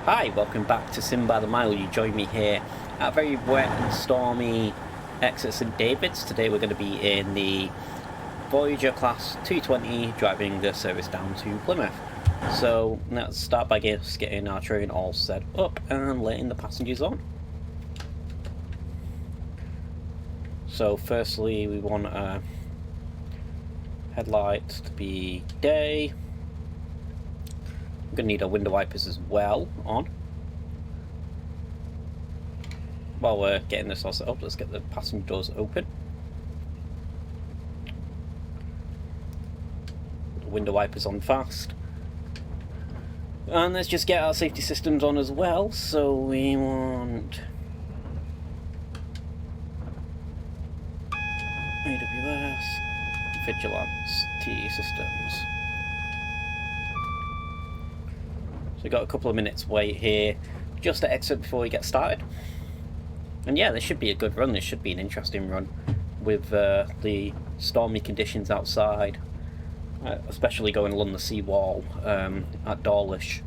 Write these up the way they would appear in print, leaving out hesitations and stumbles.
Hi, welcome back to Sim by the Mile. You join me here at a very wet and stormy Exeter St Davids. Today we're going to be in the Voyager class 220 driving the service down to Plymouth. So let's start by just getting our train all set up and letting the passengers on. So firstly we want headlights to be day. We're going to need our window wipers as well on. While we're getting this all set up, let's get the passenger doors open. The window wipers on fast. And let's just get our safety systems on as well. So we want AWS, Vigilance, T systems. So we've got a couple of minutes wait here just to exit before we get started. And yeah, this should be a good run. This should be an interesting run with the stormy conditions outside, especially going along the seawall at Dawlish.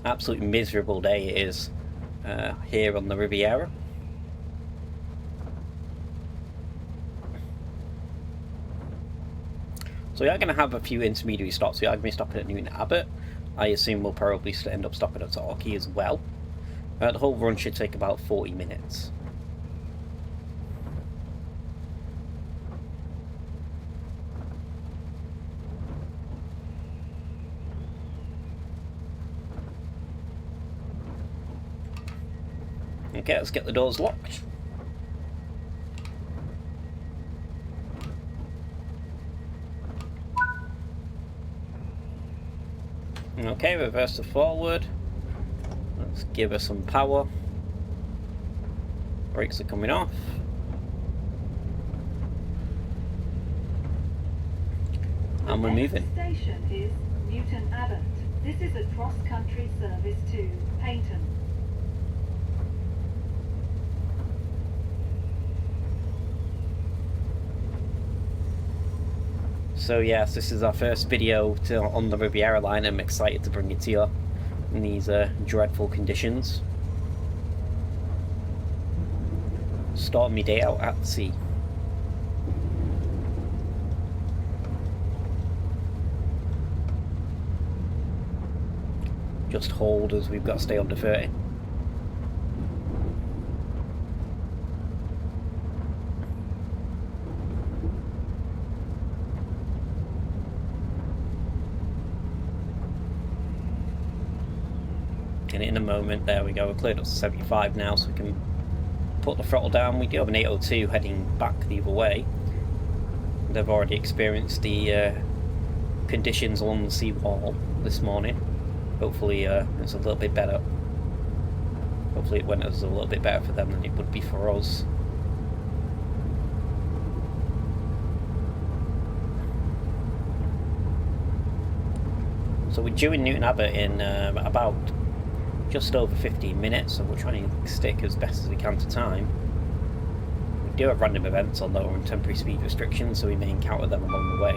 Absolutely miserable day it is here on the Riviera. So we are going to have a few intermediary stops. We are going to be stopping at Newton Abbot. I assume we'll probably end up stopping at Torquay as well. The whole run should take about 40 minutes. Okay, let's get the doors locked. Okay, reverse to forward. Let's give her some power. Brakes are coming off. And we're moving. The next station is Newton Abbot. This is a cross-country service to Paignton. So yes, this is our first video on the Riviera Line. I'm excited to bring it to you in these dreadful conditions. Stormy day out at sea. Just hold as we've got to stay under 30. And in a moment, there we go, we're cleared up to 75 now, so we can put the throttle down. We do have an 802 heading back the other way. They've already experienced the conditions along the seawall this morning. Hopefully it's a little bit better. Hopefully it went as a little bit better for them than it would be for us. So we're due in Newton Abbot in about just over 15 minutes, so we're trying to stick as best as we can to time. We do have random events on lower and temporary speed restrictions, so we may encounter them along the way.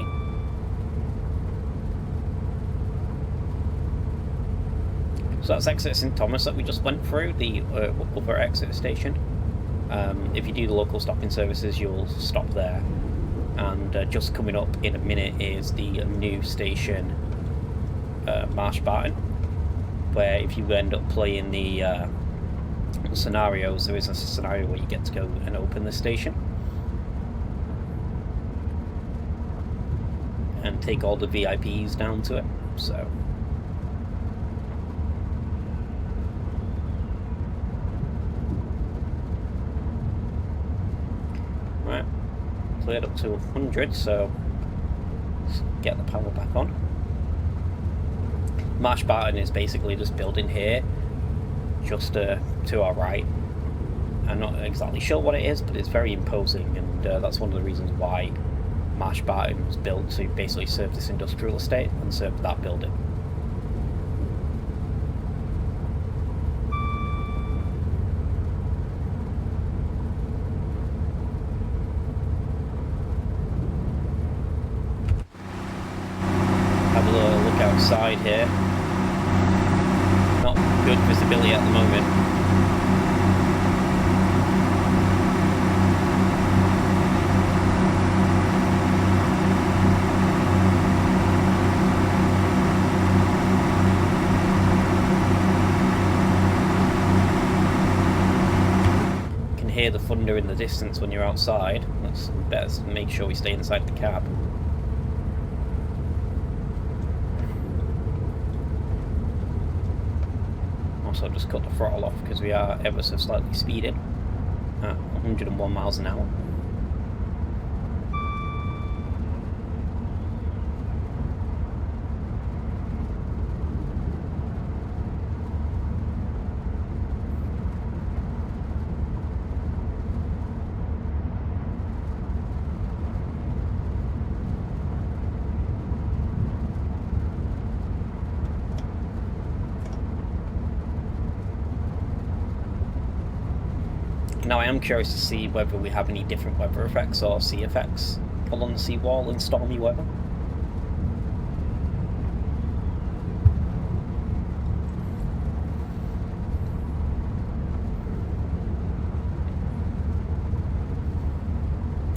So that's Exeter St Thomas that we just went through, the other Exeter station. If you do the local stopping services, you'll stop there. And just coming up in a minute is the new station, Battering, where if you end up playing the scenarios, there is a scenario where you get to go and open the station and take all the VIPs down to it. So right, cleared up to 100, so let's get the power back on. Battering is basically this building here, just to our right. I'm not exactly sure what it is, but it's very imposing, and that's one of the reasons why Battering was built, to basically serve this industrial estate and serve that building. outside here. Not good visibility at the moment. Hear the thunder in the distance when you're outside. Let's better make sure we stay inside the cab. Also, I've just cut the throttle off because we are ever so slightly speeding at 101 miles an hour. Now I am curious to see whether we have any different weather effects or sea effects along the seawall in stormy weather.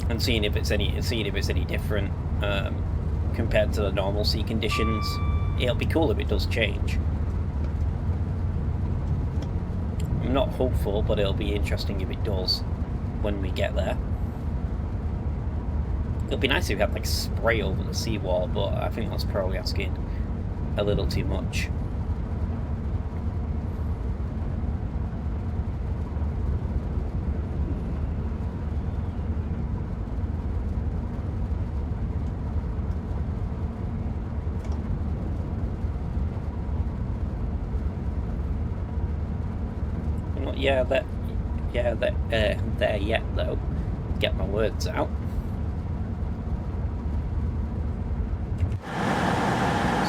And seeing if it's any different compared to the normal sea conditions. It'll be cool if it does change. I'm not hopeful, but it'll be interesting if it does when we get there. It'll be nice if we had like spray over the seawall, but I think that's probably asking a little too much. There yet though. Get my words out.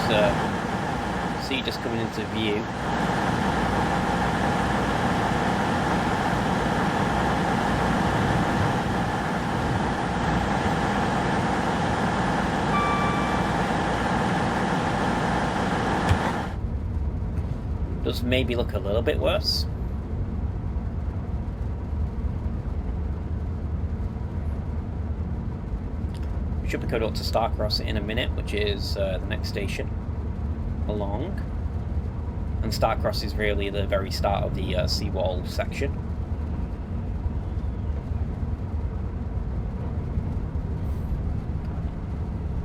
So, sea just coming into view. Does maybe look a little bit worse. Should be going up to Starcross in a minute, which is the next station along. And Starcross is really the very start of the seawall section.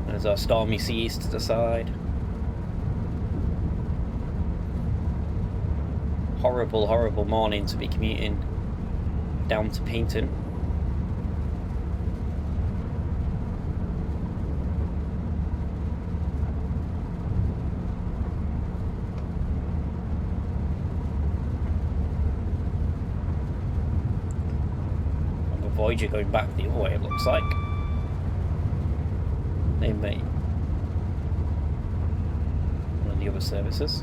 There's our stormy seas to the side. Horrible, horrible morning to be commuting down to Paignton. Voyager going back the other way, it looks like. They may. One of the other services.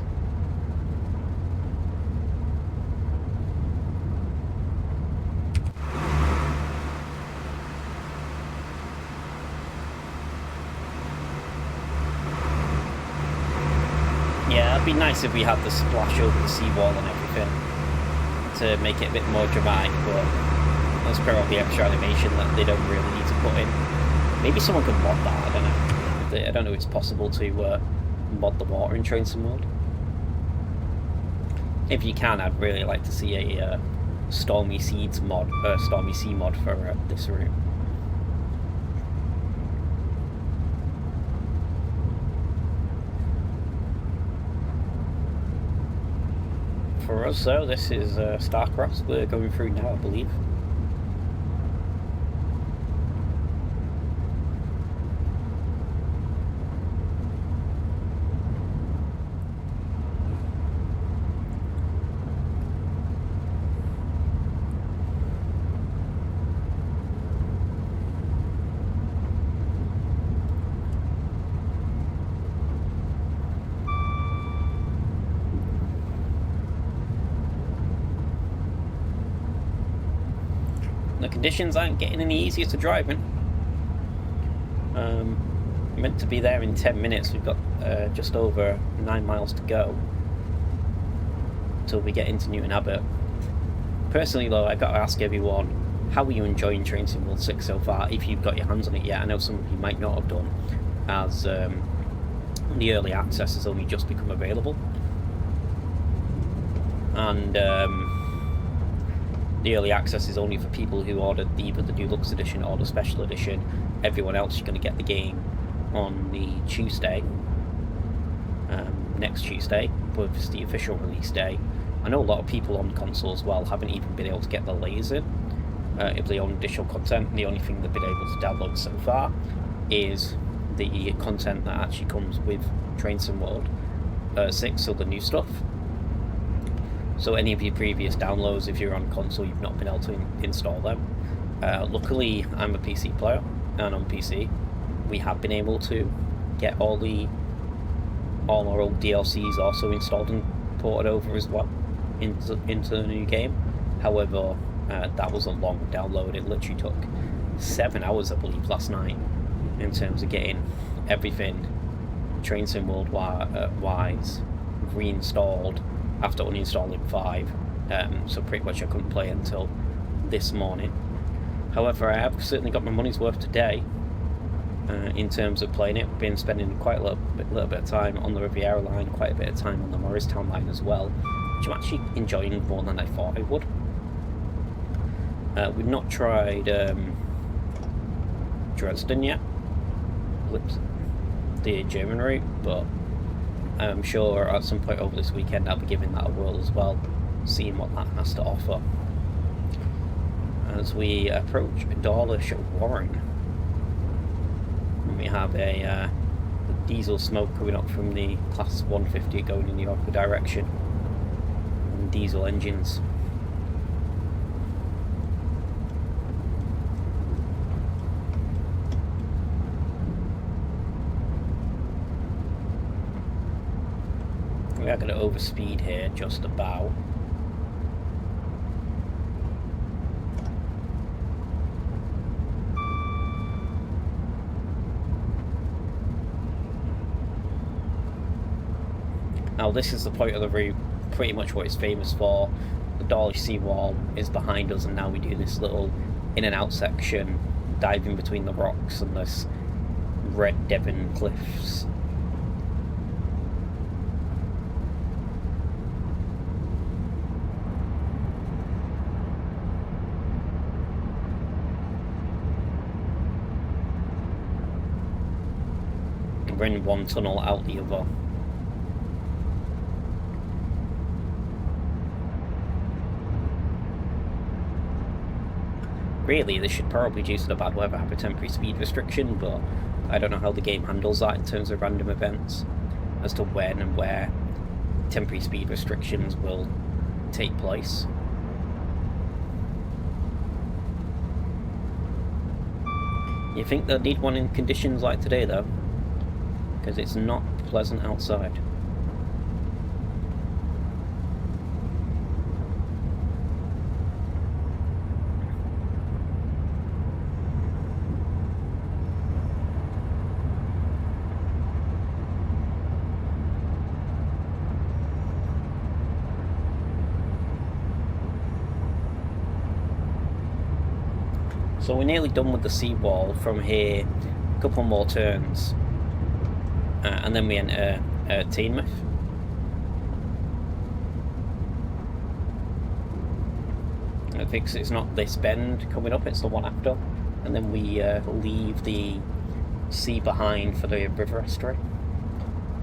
Yeah, it'd be nice if we had the splash over the seawall and everything to make it a bit more dramatic, but that's probably extra animation that they don't really need to put in. Maybe someone could mod that, I don't know. I don't know if it's possible to mod the water in Trains mode. If you can, I'd really like to see a Stormy Seas mod, Stormy Sea mod for this route. For us, though, this is Starcross we're going through now, I believe. The conditions aren't getting any easier to drive in. meant to be there in 10 minutes. We've got just over 9 miles to go till we get into Newton Abbot. Personally though, I've got to ask everyone, how are you enjoying Train Sim World 6 so far, if you've got your hands on it yet? I know some of you might not have done, as the early access has only just become available. And the early access is only for people who ordered either the Deluxe Edition or the Special Edition. Everyone else, you're going to get the game on the Tuesday, next Tuesday, was the official release day. I know a lot of people on console as well haven't even been able to get the layers in. If they own additional content, the only thing they've been able to download so far is the content that actually comes with Train Sim World 6, so the new stuff. So any of your previous downloads, if you're on console, you've not been able to install them. Luckily, I'm a PC player, and on PC, we have been able to get all our old DLCs also installed and ported over as well into the new game. However, that was a long download. It literally took 7 hours, I believe, last night, in terms of getting everything Train Sim World wise reinstalled after uninstalling 5. So pretty much I couldn't play until this morning. However, I have certainly got my money's worth today in terms of playing it. Been spending quite a little bit of time on the Riviera Line, quite a bit of time on the Morristown line as well, which I'm actually enjoying more than I thought I would. We've not tried Dresden yet, the German route, but I'm sure at some point over this weekend I'll be giving that a whirl as well, seeing what that has to offer. As we approach Dawlish Warren, we have a diesel smoke coming up from the Class 150 going in the opposite direction, and diesel engines. We are going to overspeed here just about. Now this is the point of the route, pretty much what it's famous for. The Dawlish seawall is behind us, and now we do this little in and out section, diving between the rocks and this red Devon cliffs. We're in one tunnel, out the other. Really, this should probably, due to the bad weather, have a temporary speed restriction, but I don't know how the game handles that in terms of random events, as to when and where temporary speed restrictions will take place. You think they'll need one in conditions like today, though, because it's not pleasant outside. So we're nearly done with the seawall. From here, a couple more turns, and then we enter Teignmouth. I think it's not this bend coming up, it's the one after, and then we leave the sea behind for the river estuary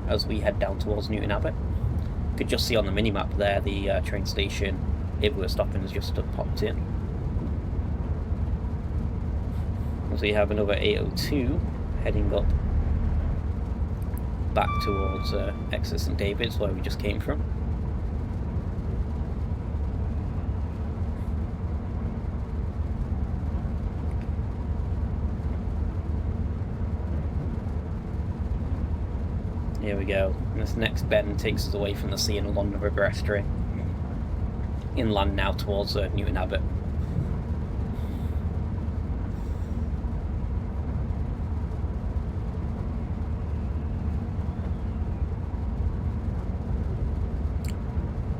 as we head down towards Newton Abbot. You could just see on the mini-map there the train station, if we're stopping, has just popped in. So we have another 802 heading up back towards Exeter St Davids, where we just came from. Here we go. And this next bend takes us away from the sea and along the river estuary. Inland now towards Newton Abbot.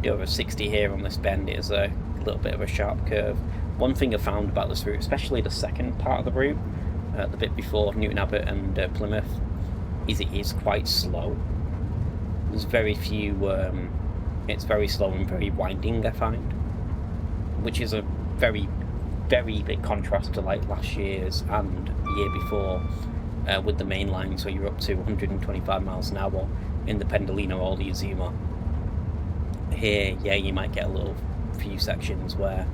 do have a 60 here on this bend. It is a little bit of a sharp curve. One thing I found about this route, especially the second part of the route, the bit before Newton Abbot and Plymouth, is it is quite slow. There's very few, it's very slow and very winding, I find, which is a very, very big contrast to like last year's and the year before with the main line, so you're up to 125 miles an hour in the Pendolino or the Azuma. Here, yeah, you might get a little few sections where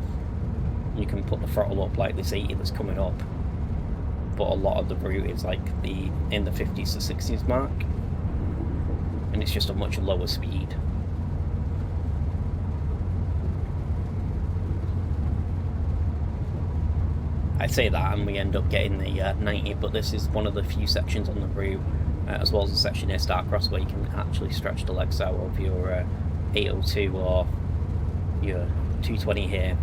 you can put the throttle up like this 80 that's coming up, but a lot of the route is like in the 50s to 60s mark, and it's just a much lower speed. I say that and we end up getting the 90, but this is one of the few sections on the route, as well as a section near Starcross, where you can actually stretch the legs out of your 802 or your 220 here,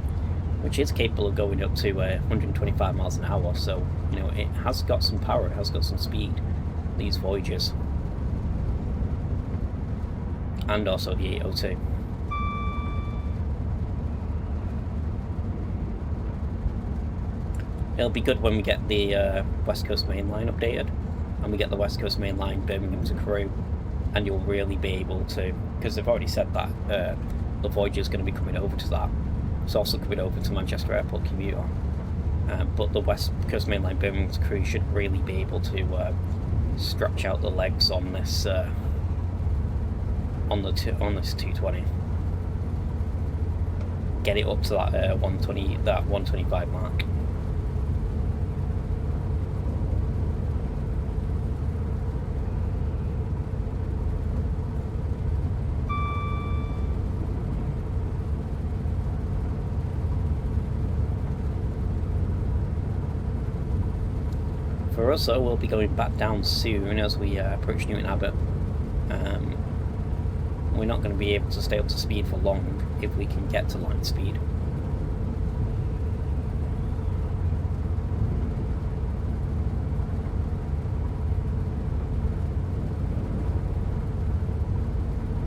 which is capable of going up to 125 miles an hour, so you know it has got some power, it has got some speed, these Voyagers, and also the 802. It'll be good when we get the West Coast Main Line updated, and we get the West Coast Main Line Birmingham to Crewe, and you'll really be able to, because they've already said that the Voyager is going to be coming over to that. It's also coming over to Manchester Airport commuter, but the West Coast Main Line Birmingham to Crewe should really be able to stretch out the legs on this on this 220, get it up to that 120, that 125 mark. For us though, we'll be going back down soon as we approach Newton Abbot. We're not going to be able to stay up to speed for long if we can get to line speed.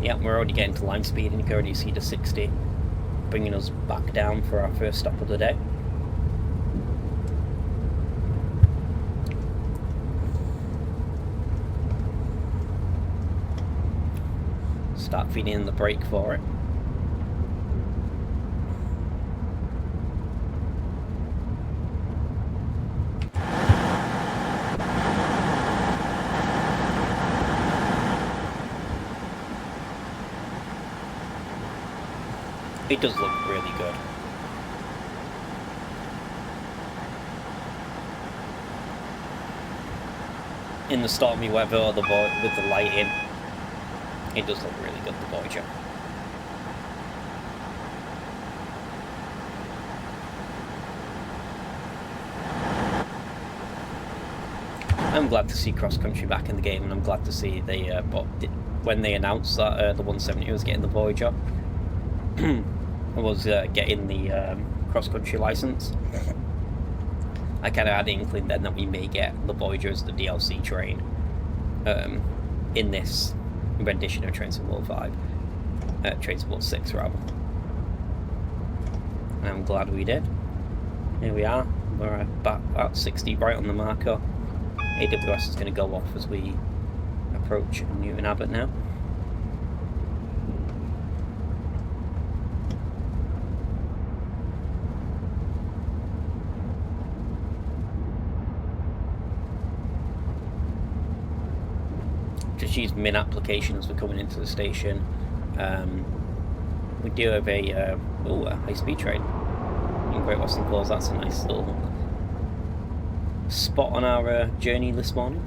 Yeah, we're already getting to line speed, and you can already see the 60 bringing us back down for our first stop of the day. Start feeding in the brake for it. It does look really good. In the stormy weather or with the lighting, it does look really good, the Voyager. I'm glad to see cross-country back in the game, and I'm glad to see they when they announced that the 170 was getting the Voyager, was getting the cross-country license, I kind of had an inkling then that we may get the Voyager as the DLC train in this rendition of Train Sim World 5, Train Sim World 6 rather. And I'm glad we did. Here we are, we're about 60 right on the marker. AWS is going to go off as we approach Newton Abbot now. Just use min application as we're coming into the station. We do have a high-speed train in Great Western Falls. That's a nice little spot on our journey this morning.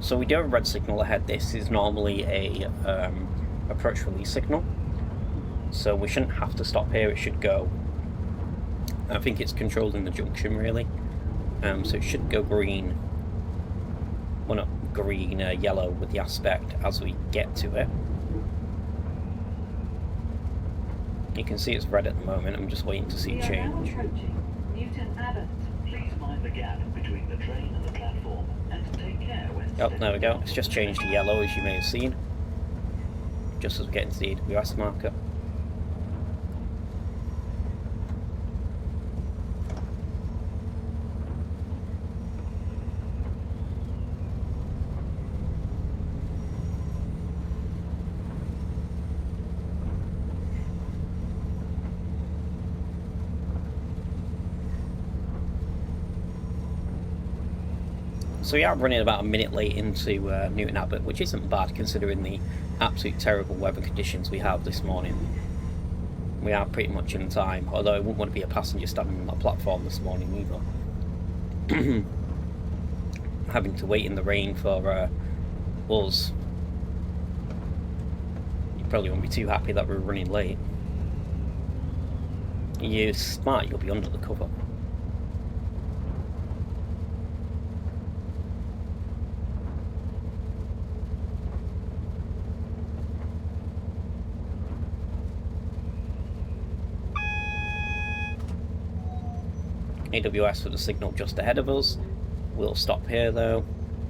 So we do have a red signal ahead. This is normally a approach release signal, so we shouldn't have to stop here. It should go, I think it's controlling the junction really, so it should go green, well not green, yellow with the aspect as we get to it. You can see it's red at the moment. I'm just waiting to see We it are now change. approaching Newton Abbot. Please mind the gap between the train and the platform, and take care when Oh, stepping there we go. down It's from just the changed to train. yellow, as you may have seen. Just as we get into the AWS marker. So we are running about a minute late into Newton Abbot, which isn't bad considering the absolute terrible weather conditions we have this morning. We are pretty much in time, although I wouldn't want to be a passenger standing on that platform this morning either. Having to wait in the rain for us. You probably won't be too happy that we're running late. You're smart, you'll be under the cover. AWS with a signal just ahead of us. We'll stop here though,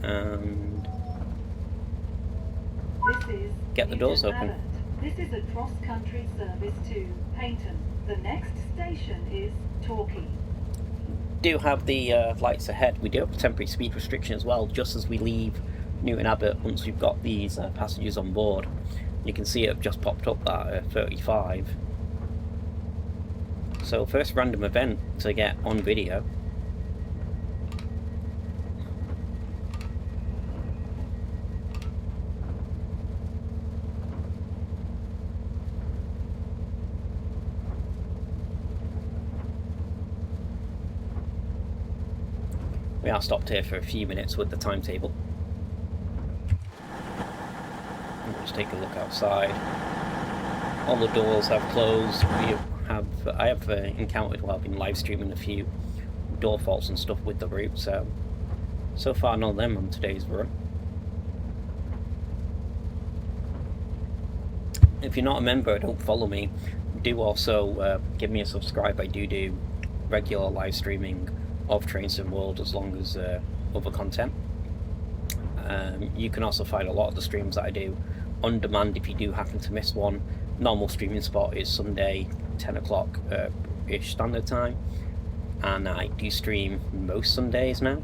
and This is get the doors Newton open. Abbot. This is a cross-country service to Paignton. The next station is Torquay. Do have the lights ahead. We do have a temporary speed restriction as well, just as we leave Newton Abbot. Once we've got these passengers on board, you can see it just popped up that 35. So first random event to get on video. We are stopped here for a few minutes with the timetable. We'll just take a look outside. All the doors have closed. I have encountered while I've been live streaming a few door faults and stuff with the route, so far none of them on today's run. If you're not a member or don't follow me, do also give me a subscribe. I do regular live streaming of Train Sim World as long as other content. You can also find a lot of the streams that I do on demand if you do happen to miss one. Normal streaming spot is Sunday 10 o'clock ish standard time, and I do stream most Sundays now.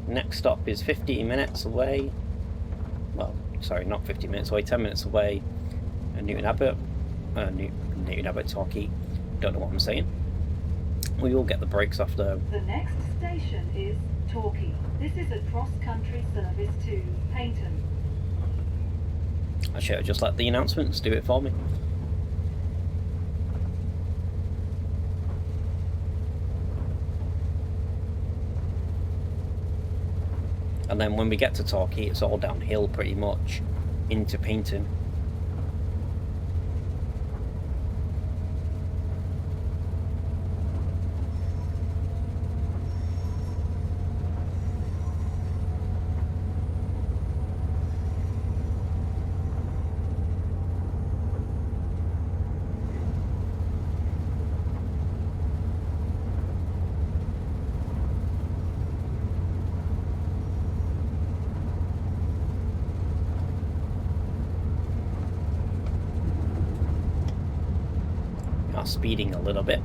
Next stop is 15 minutes away. Well, sorry, not 15 minutes away, 10 minutes away. Newton Abbot, Newton Abbot, Torquay. Don't know what I'm saying. We will get the brakes off though. The next station is Torquay. This is a cross-country service to Paignton. I should have just let the announcements do it for me. And then when we get to Torquay, it's all downhill pretty much into Paignton. Speeding a little bit.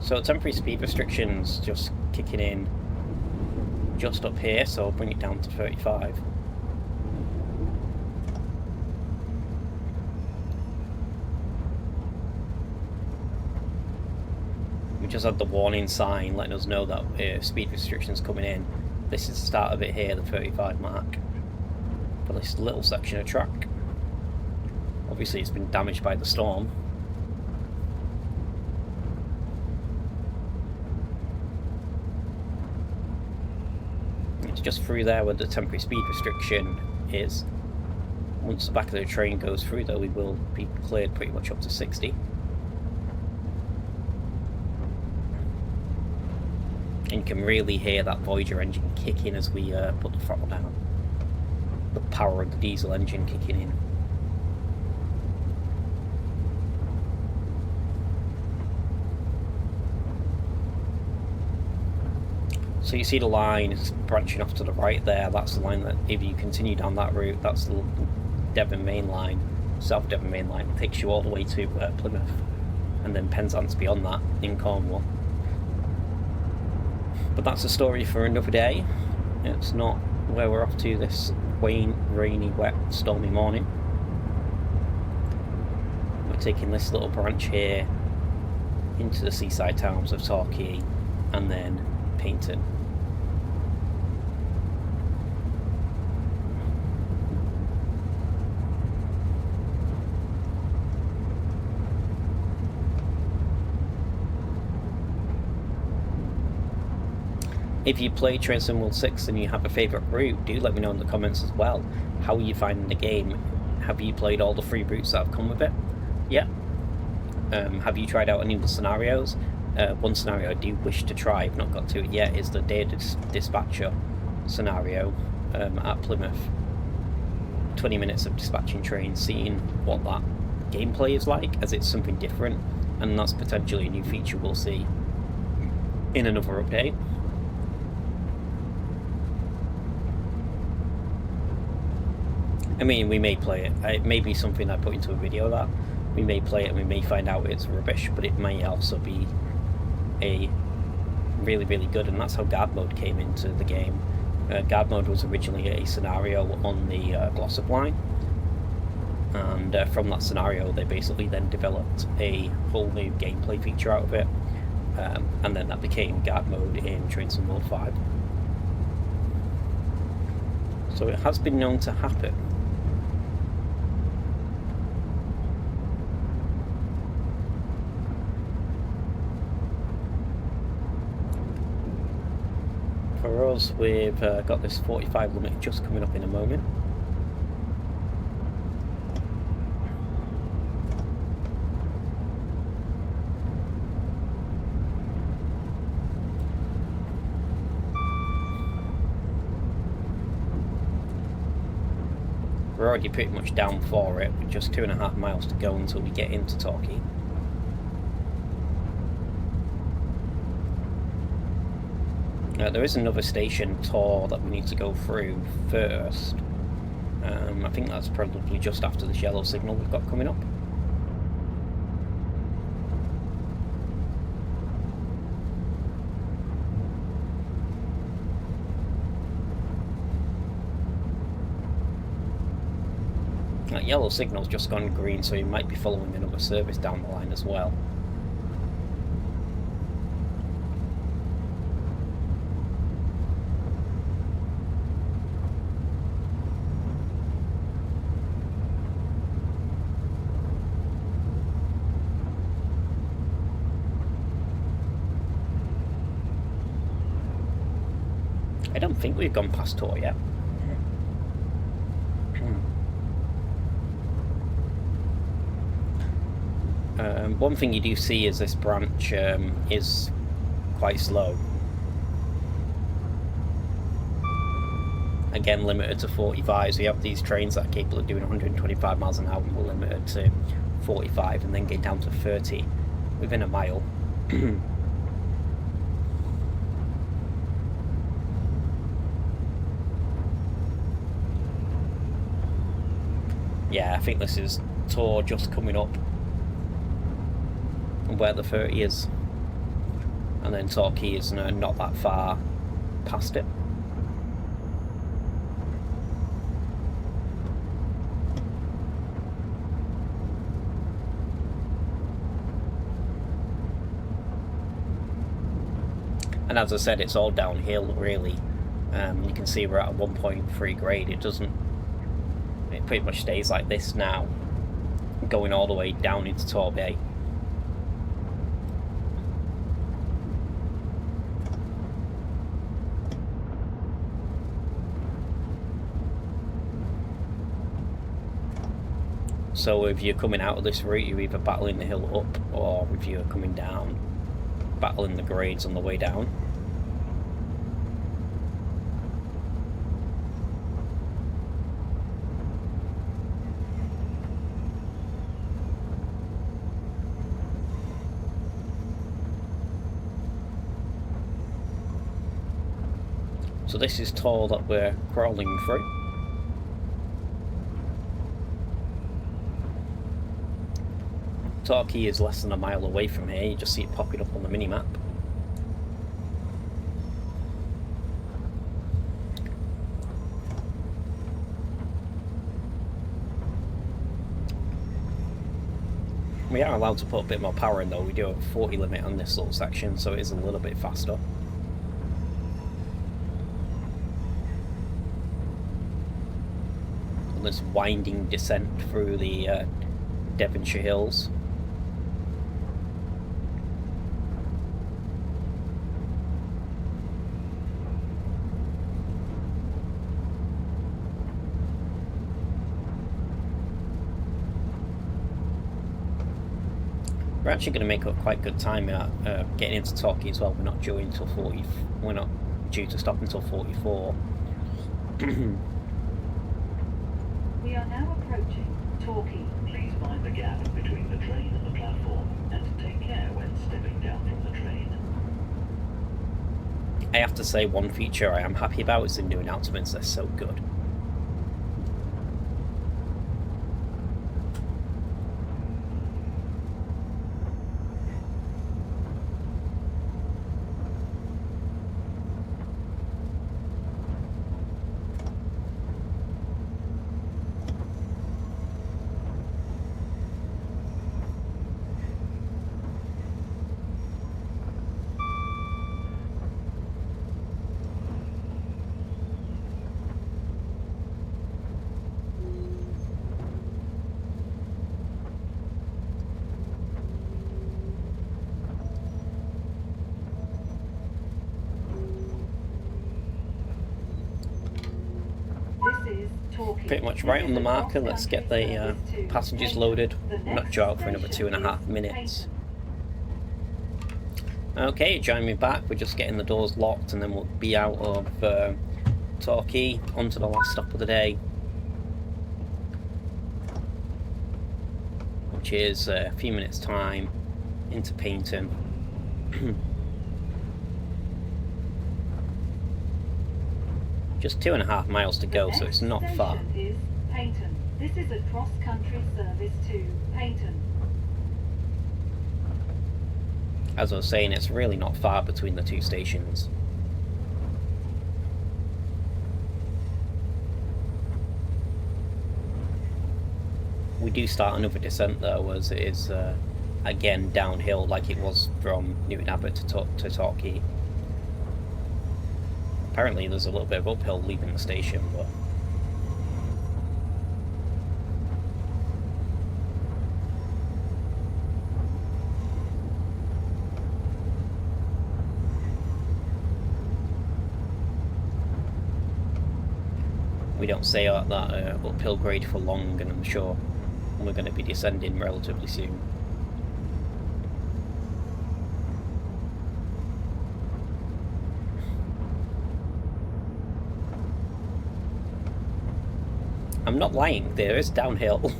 So temporary speed restrictions just kicking in just up here, so I'll bring it down to 35. We just had the warning sign letting us know that speed restrictions coming in. This is the start of it here, the 35 mark. For this little section of track. Obviously it's been damaged by the storm. It's just through there where the temporary speed restriction is. Once the back of the train goes through though, we will be cleared pretty much up to 60. And you can really hear that Voyager engine kick in as we put the throttle down. The power of the diesel engine kicking in. So you see the line is branching off to the right there. That's the line that, if you continue down that route, that's the Devon main line, South Devon main line. It takes you all the way to Plymouth, and then Penzance beyond that in Cornwall. But that's a story for another day. It's not where we're off to this rainy, wet, stormy morning. We're taking this little branch here into the seaside towns of Torquay and then Paignton. If you play TSW6 and you have a favourite route, do let me know in the comments as well. How are you finding the game? Have you played all the free routes that have come with it? Yeah. Have you tried out any of the scenarios? One scenario I do wish to try, I've not got to it yet, is the day dispatcher scenario at Plymouth. 20 minutes of dispatching trains, seeing what that gameplay is like, as it's something different, and that's potentially a new feature we'll see in another update. I mean, we may play it. It may be something I put into a video that we may play it and we may find out it's rubbish, but it may also be a really, really good, and that's how guard mode came into the game. Guard mode was originally a scenario on the Glossop line, and from that scenario they basically then developed a whole new gameplay feature out of it, and then that became guard mode in Trains and World 5. So it has been known to happen. For us, we've got this 45 limit just coming up in a moment. We're already pretty much down for it, with just 2.5 miles to go until we get into Torquay. There is another station, Tor, that we need to go through first. I think that's probably just after this yellow signal we've got coming up. That yellow signal's just gone green, so you might be following another service down the line as well. I don't think we've gone past Tor yet. One thing you do see is this branch is quite slow. Again, limited to 45, so you have these trains that are capable of doing 125 miles an hour, and we're limited to 45, and then get down to 30 within a mile. Yeah, I think this is Tor just coming up where the 30 is, and then Torquay is not that far past it. And as I said, it's all downhill really. You can see we're at a 1.3 grade. It pretty much stays like this now, going all the way down into Torquay. So if you're coming out of this route, you're either battling the hill up, or if you're coming down, battling the grades on the way down. So this is Tor that we're crawling through. Torquay is less than a mile away from here, you just see it popping up on the mini-map. We are allowed to put a bit more power in though, we do have a 40 limit on this little section, so it is a little bit faster. On this winding descent through the Devonshire hills. We're actually going to make up quite good time at getting into Torquay as well. We're not due until 40. We're not due to stop until 44. We are now approaching Torquay. Please mind the gap between the train and the platform, and take care when stepping down from the train. I have to say, one feature I am happy about is the new announcements. They're so good. Pretty much right on the marker. Let's get the passengers loaded. We're not due out for another 2.5 minutes. Okay, join me back. We're just getting the doors locked and then we'll be out of Torquay onto the last stop of the day, which is a few minutes time into Paignton. Just 2.5 miles to go, so it's not far. Is Paignton. This is a cross-country service to Paignton. As I was saying, it's really not far between the two stations. We do start another descent though, as it is again downhill like it was from Newton Abbot to Torquay. Apparently there's a little bit of uphill leaving the station, but we don't stay at that uphill grade for long, and I'm sure we're going to be descending relatively soon. I'm not lying, there is downhill.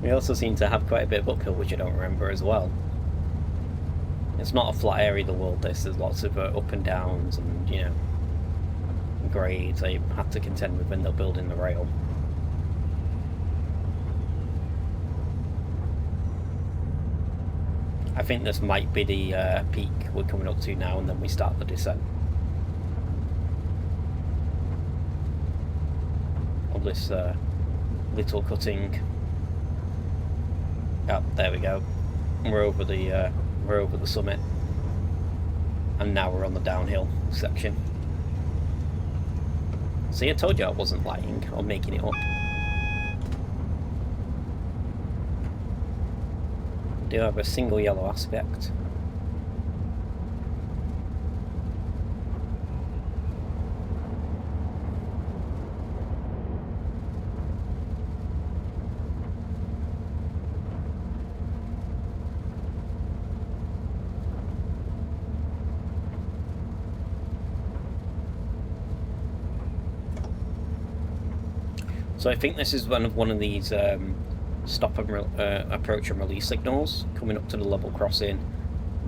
We also seem to have quite a bit of uphill, which I don't remember as well. It's not a flat area of the world, this. There's lots of up and downs and, you know, grades they had to contend with when they're building the rail. I think this might be the peak we're coming up to now, and then we start the descent. This little cutting. Oh, there we go. We're over the summit, and now we're on the downhill section. See, I told you I wasn't lying or making it up. We do have a single yellow aspect. So I think this is one of these stop and approach and release signals coming up to the level crossing,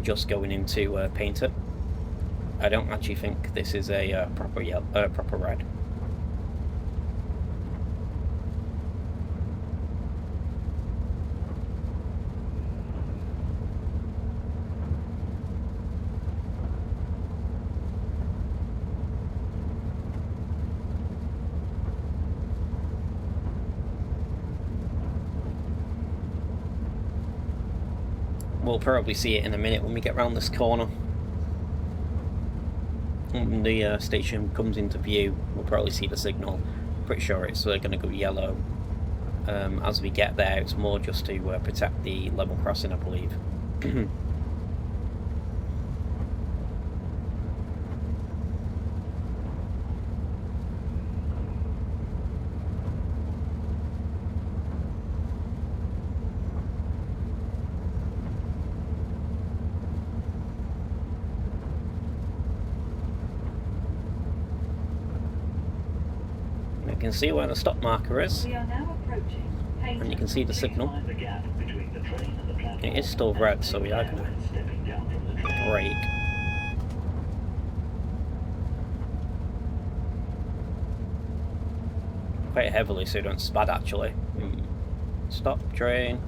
just going into Paignton. I don't actually think this is a proper red. We'll probably see it in a minute when we get round this corner. When the station comes into view, we'll probably see the signal. Pretty sure it's going to go yellow. As we get there, it's more just to protect the level crossing, I believe. You can see where the stop marker is, We are now approaching Paignton. and you can see the signal. Find the gap between the train and the platform. It is still red, so we are Take care going when stepping down from the to train. brake. Quite heavily so you don't spad actually. Stop train.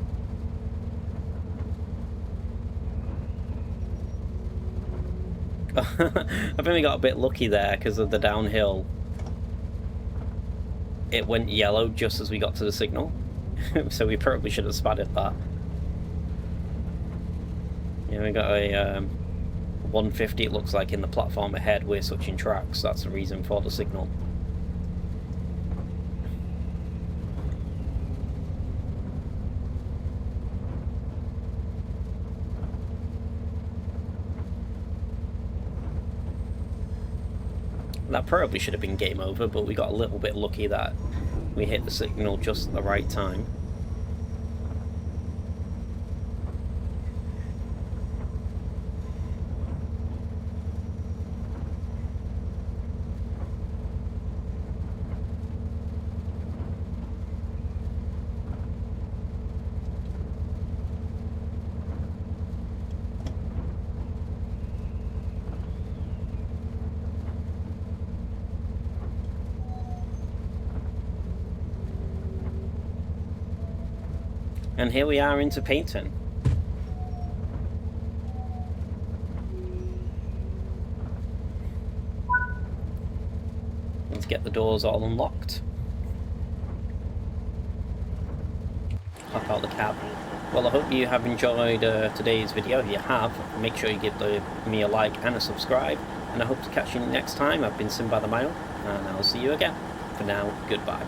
I've only got a bit lucky there because of the downhill. It went yellow just as we got to the signal, so we probably should have spadded that. Yeah, we got a 150 it looks like in the platform ahead. We're switching tracks, that's the reason for the signal. That probably should have been game over, but we got a little bit lucky that we hit the signal just at the right time. And here we are into Paignton. Let's get the doors all unlocked. Hop out the cab. Well, I hope you have enjoyed today's video. If you have, make sure you give me a like and a subscribe. And I hope to catch you next time. I've been Sim by the Mile, and I'll see you again. For now, goodbye.